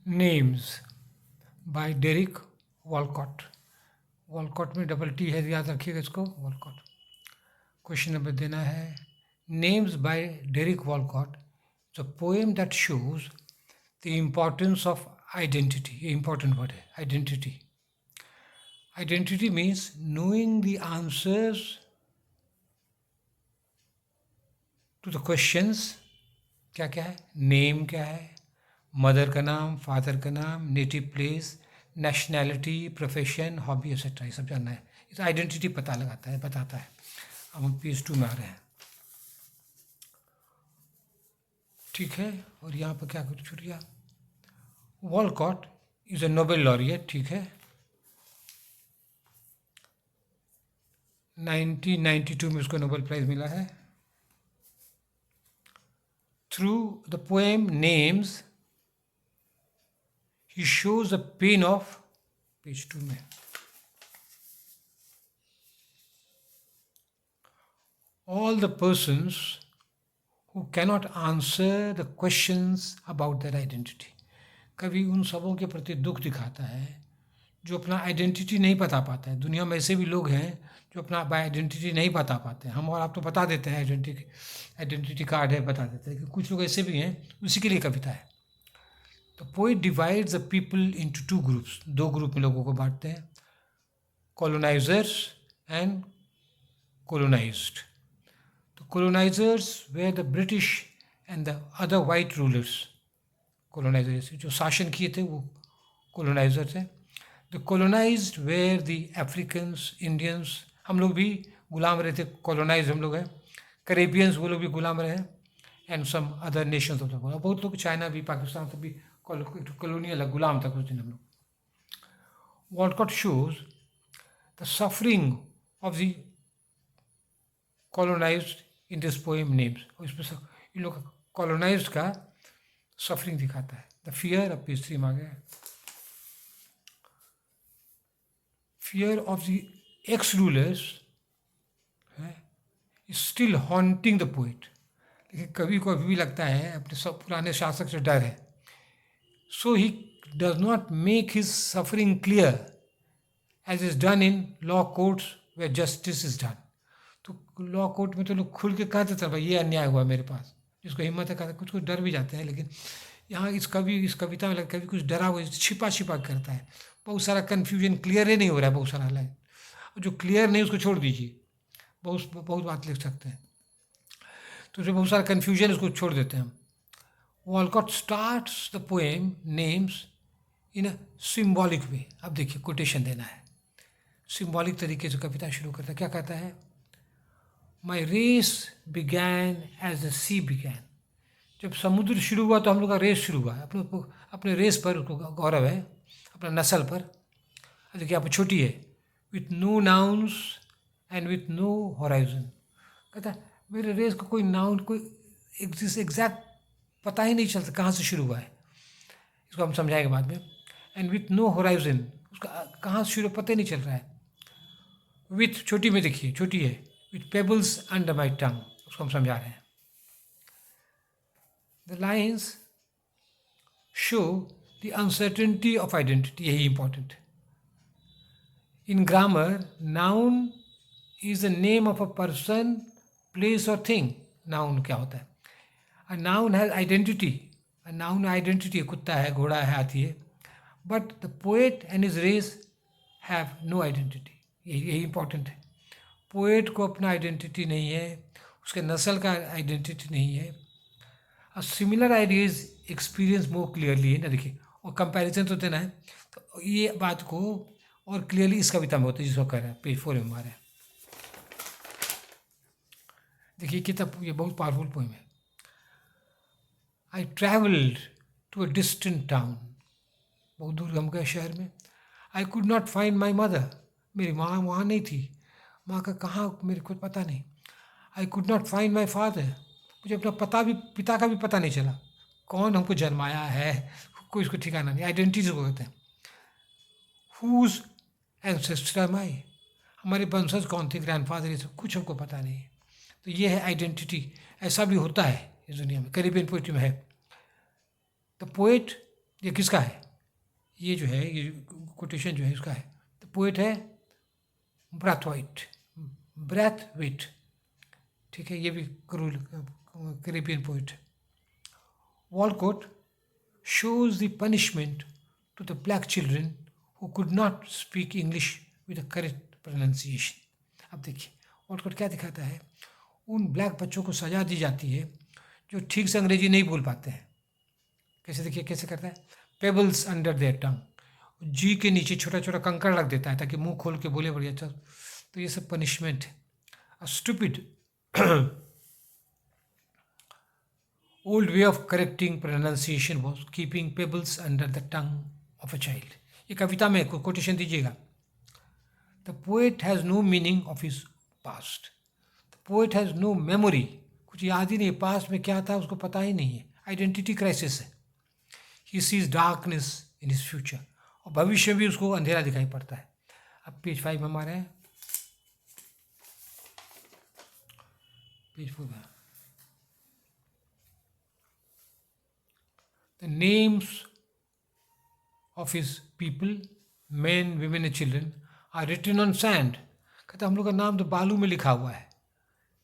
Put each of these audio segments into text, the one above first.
Names by Derek Walcott. Walcott में double T है, याद रखिएगा इसको, वॉलकॉट। क्वेश्चन नंबर देना है, names by Derek Walcott, the poem that shows the importance of identity. ये इंपॉर्टेंट वर्ड है, identity. Identity means knowing the answers to the questions. क्या क्या है? नेम क्या है, मदर का नाम, फादर का नाम, native place, nationality, profession, hobby etcetera, ये सब जानना है। इस आइडेंटिटी पता लगाता है, बताता है। अब हम पेज 2 में आ रहे हैं, ठीक है। और यहाँ पर क्या कुछ छूट गया? Walcott is a Nobel laureate, ठीक है। 1992 में उसको नोबेल प्राइज़ मिला है। Through the poem names he shows the pain of, page 2 में, all the persons who cannot answer the questions about their identity। कवि उन सबों के प्रति दुख दिखाता है जो अपना आइडेंटिटी नहीं बता पाता है। दुनिया में ऐसे भी लोग हैं जो अपना आइडेंटिटी नहीं बता पाते हैं। हम और आप तो बता देते हैं, आइडेंटिटी कार्ड है, बता देते हैं, कि कुछ लोग ऐसे भी हैं, उसी के लिए कविता है। तो poet divides the people into 2 groups, 2 group में लोगों को बांटते हैं, colonizers and colonized। तो colonizers were the British and the other white rulers। colonizers जो शासन किए थे वो colonizer थे। The colonized were the Africans, Indians, हम लोग भी गुलाम रहे थे, colonized हम लोग हैं। Caribbeans वो लोग भी गुलाम रहे हैं, and some other nations of the world। बहुत लोग, चाइना भी, पाकिस्तान से भी कॉलोनियल गुलाम था कुछ दिन हम लोग। Walcott shows the suffering of the colonized in this poem names। और इसमें इन लोग colonized का सफरिंग दिखाता है। द फियर, अब पेज 3 में आ गया, fear of the x rulers is still haunting the poet. लेकिन कवि को अभी भी लगता है अपने सब पुराने शासक से डर है। So he does not make his suffering clear as is done in law courts where justice is done. तो लॉ कोर्ट में तो लोग खुल के कहते थे भाई ये अन्याय हुआ मेरे पास, जिसको हिम्मत है कहता, कुछ कुछ डर भी जाते हैं। लेकिन यहाँ इस कविता में लगता है कभी कुछ डरा हुआ, छिपा छिपा करता है। बहुत सारा कन्फ्यूजन, क्लियर ही नहीं हो रहा है बहुत सारा लाइन। जो क्लियर नहीं उसको छोड़ दीजिए, बहुत बहुत बात लिख सकते हैं। तो जो बहुत सारा कन्फ्यूजन उसको छोड़ देते हैं हम। Walcott starts the poem names in a symbolic way. अब देखिए कोटेशन देना है, सिम्बॉलिक तरीके से कविता शुरू करता है। क्या कहता है? My race began as the sea began. जब समुद्र शुरू हुआ तो हम लोग का रेस शुरू हुआ है। अपने रेस पर उसको गौरव है, अपना नस्ल पर। देखिए आप छोटी है, with no nouns and with no horizon. कहता है मेरे रेस को कोई नाउन, कोई एग्जैक्ट पता ही नहीं चलता कहाँ से शुरू हुआ है। इसको हम समझाएंगे बाद में। एंड विथ नो हॉराइजन, उसका कहाँ से शुरू पता ही नहीं चल रहा है। विथ छोटी में देखिए, छोटी है, विथ पेबल्स अंडर माई टंग, उसको हम समझा रहे हैं। The lines show the uncertainty of identity, यही important। In grammar, noun is the name of a person, place or thing। Noun क्या होता है? A noun has identity। A noun identity, कुत्ता है, घोड़ा है, हाथी है। But the poet and his race have no identity। यही important है। पोएट को अपना आइडेंटिटी नहीं है, उसके नस्ल का आइडेंटिटी नहीं है। A similar idea is experienced more clearly है ना, देखिए, और कंपैरिजन तो देना है। तो ये बात को और क्लियरली इस कविता में होती है जिसको कह रहे हैं, पेज 4 में हमारे। देखिए कितना ये बहुत पावरफुल पोएम है। I travelled to a distant town. बहुत दूर हम गए शहर में। I could not find my mother. मेरी माँ वहाँ नहीं थी। माँ का कहाँ मेरे को पता नहीं। आई could not find my father. मुझे अपना पिता का भी पता नहीं चला, कौन हमको जन्माया है, कोई इसको ठिकाना नहीं। आइडेंटिटी को कहते हैं। हुज एंसेस्टर एम आई, हमारे वंशज कौन थे, ग्रैंडफादर, ये सब कुछ हमको पता नहीं है। तो ये है आइडेंटिटी। ऐसा भी होता है इस दुनिया में, कैरिबियन पोइट्री में है। द पोएट ये किसका है? ये जो है, ये कोटेशन जो है इसका है। द पोएट है ब्रैथवाइट, ब्रैथवेट, ठीक है, ये भी Caribbean poet. Walcott shows the punishment to the black children who could not speak English with a correct pronunciation. अब देखिए वॉलकॉट क्या दिखाता है, उन ब्लैक बच्चों को सजा दी जाती है जो ठीक से अंग्रेजी नहीं बोल पाते हैं। कैसे? देखिए कैसे करता है, पेबल्स अंडर देयर टंग, जी के नीचे छोटा छोटा कंकड़ रख देता है ताकि मुंह खोल के बोले बढ़िया। अच्छा, तो ये सब पनिशमेंट है। A stupid old way of correcting pronunciation was keeping pebbles under the tongue of a child. ये कविता में कोटेशन दीजिएगा। The poet has no meaning of his past. The poet has no memory. कुछ याद ही नहीं, past में क्या था उसको पता ही नहीं है। आइडेंटिटी क्राइसिस है। He sees darkness in his future. और भविष्य में भी उसको अंधेरा दिखाई पड़ता है। अब पेज 5 में हमारे हैं, पेज 4 में the names of his people, men, women and children are written on sand. कहते हम लोग का नाम तो बालू में लिखा हुआ है।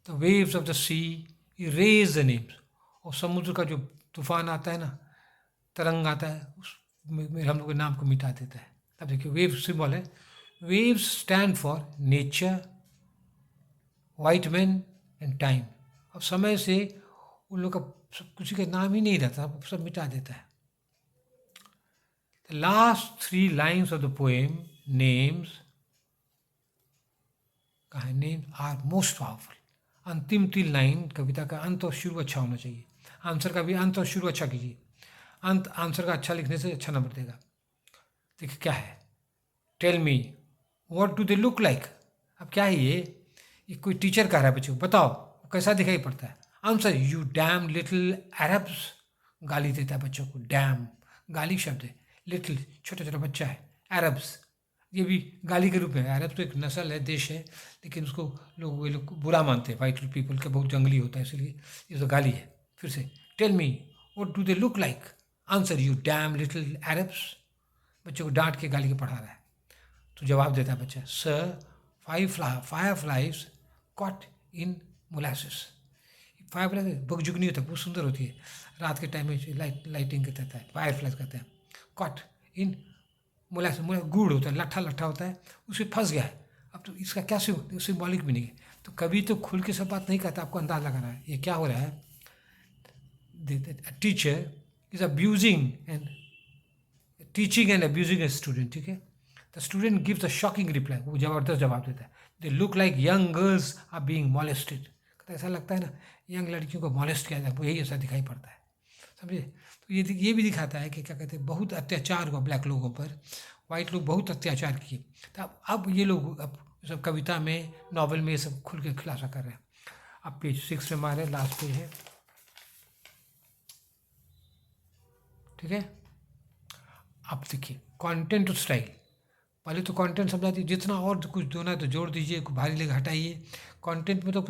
The waves of the sea erase the names. और समुद्र का जो तूफान आता है ना, तरंग आता है, उसमें हम लोग के नाम को मिटा देता है। अब देखिए वेव सिंबल है, waves stand for nature, white man and time. अब समय से उन लोग का किसी का नाम ही नहीं रहता, सब मिटा देता है। The last 3 lines of the poem names, कहा है नेम आर मोस्ट पावरफुल। अंतिम 3 लाइन कविता का अंत और शुरू अच्छा होना चाहिए। आंसर का भी अंत और शुरू अच्छा कीजिए। अंत आंसर का अच्छा लिखने से अच्छा नंबर देगा। देखिए क्या है, tell me what do they look like. अब क्या है ये कोई टीचर कह रहा है बच्चों को, बताओ कैसा दिखाई पड़ता है। Answer, you damn little Arabs. गाली देता है बच्चों को, डैम गाली शब्द है, लिटिल छोटा छोटा बच्चा है, अरब्स ये भी गाली के रूप में है। अरब तो एक नस्ल है, देश है, लेकिन उसको वे लोग बुरा मानते हैं, वाइट पीपल के, बहुत जंगली होता है, इसलिए ये तो गाली है। फिर से, tell me what do they look like. Answer, you damn little Arabs. बच्चों को डांट के गाली के पढ़ा रहा है। तो जवाब देता है बच्चा, sir fireflies caught in molasses. Firefly बगजुगनी होता है, बहुत सुंदर होती है, रात के टाइम में लाइटिंग करता है, फायर फ्लाइज कहते हैं। कॉट इन मोलासिस, गुड़ होता है, लट्ठा लट्ठा होता है, उसे फंस गया है। अब तो इसका क्या सिम्बॉलिक भी नहीं है। तो कभी तो खुल के सब बात नहीं कहता, आपको अंदाज लगाना है ये क्या हो रहा है। Teacher is abusing and teaching and abusing a student, ठीक है। The student gives a shocking reply, वो ज़बरदस्त जवाब देता है। They look like young girls are being molested. ऐसा लगता है ना यंग लड़कियों को मॉलेस्ट किया जाता है, यही ऐसा दिखाई पड़ता है, समझे। तो ये भी दिखाता है कि क्या कहते हैं, बहुत अत्याचार हुआ ब्लैक लोगों पर, वाइट लोग बहुत अत्याचार किए। तो अब ये लोग अब सब कविता में, नॉवल में ये सब खुल के खुलासा कर रहे हैं। अब पेज 6 में हमारे लास्ट पेज है, ठीक है। अब देखिए कंटेंट और स्टाइल। पहले तो कंटेंट समझा दीजिए, जितना और कुछ देना है तो जोड़ दीजिए, भारी लेकर हटाइए। कंटेंट में तो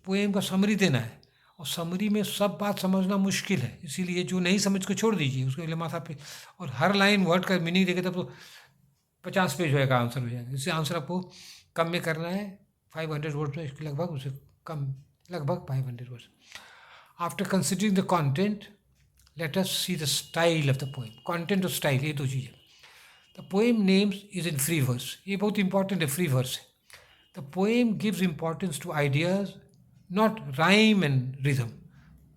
पोएम का समरी देना है, और समरी में सब बात समझना मुश्किल है, इसीलिए जो नहीं समझ के छोड़ दीजिए, उसके लिए माथा पे। और हर लाइन वर्ड का मीनिंग देखे तब तो 50 पेज होएगा, आंसर हो जाएगा। इससे आंसर आपको कम में करना है, 500 वर्ड में, इसके लगभग, उससे कम, लगभग 500 word. After considering the content let us see the style of the poem. Content और स्टाइल ये दो चीज़ें। The poem names is in free verse, ये बहुत इंपॉर्टेंट है, फ्री वर्स है। The poem gives importance to ideas, not rhyme and rhythm.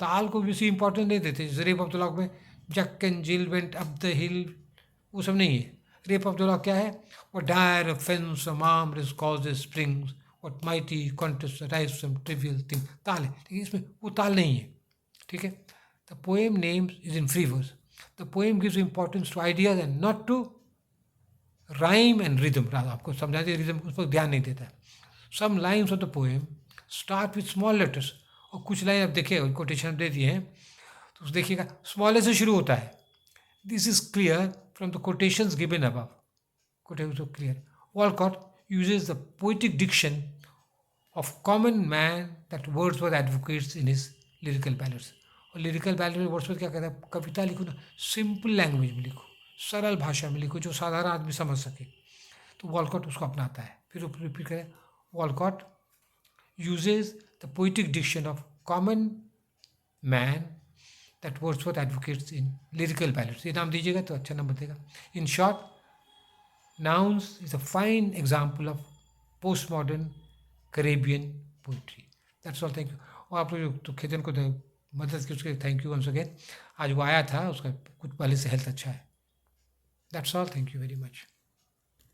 ताल को बेसी इंपॉर्टेंस नहीं देते। जैसे रेप ऑफ द लॉक में जक एंड जिल वेंट अप द हिल, वो सब नहीं है। रेप ऑफ द लॉक क्या है, वो डायर फेंस मार्म्स कॉज स्प्रिंग्स और mighty contest rise from trivial thing, ताल है, लेकिन इसमें वो ताल नहीं है, ठीक है। The poem names is in free verse. The poem gives importance to ideas and not to rhyme and rhythm. आपको समझा दिया, रिदम उस पर ध्यान नहीं देता है। Some lines of the poem start with small letters, और कुछ लाइन अब देखिए कोटेशन दे दिए हैं, तो देखिएगा स्मॉल से शुरू होता है। This is clear from the quotations given above. Quotation clear. Walcott uses the poetic diction of common man that Wordsworth advocates in his lyrical ballads. और लिरिकल बैलेट में वर्ड्सवर्थ क्या कहता है, कविता लिखो ना सिंपल लैंग्वेज में लिखो, सरल भाषा में लिखो जो साधारण आदमी समझ सके। तो वॉलकॉट उसको अपनाता है। फिर रिपीट करें, Walcott uses the poetic diction of common man that Wordsworth advocates in lyrical ballads। ये नाम दीजिएगा तो अच्छा नंबर देगा। In short, Nouns is a fine example of postmodern Caribbean poetry। That's all, thank you। और आप लोग तो खेतन को मदद की उसके थैंक यू वंस अगेन। आज वो आया था, उसका कुछ पहले से हेल्थ अच्छा है। That's all, thank you very much।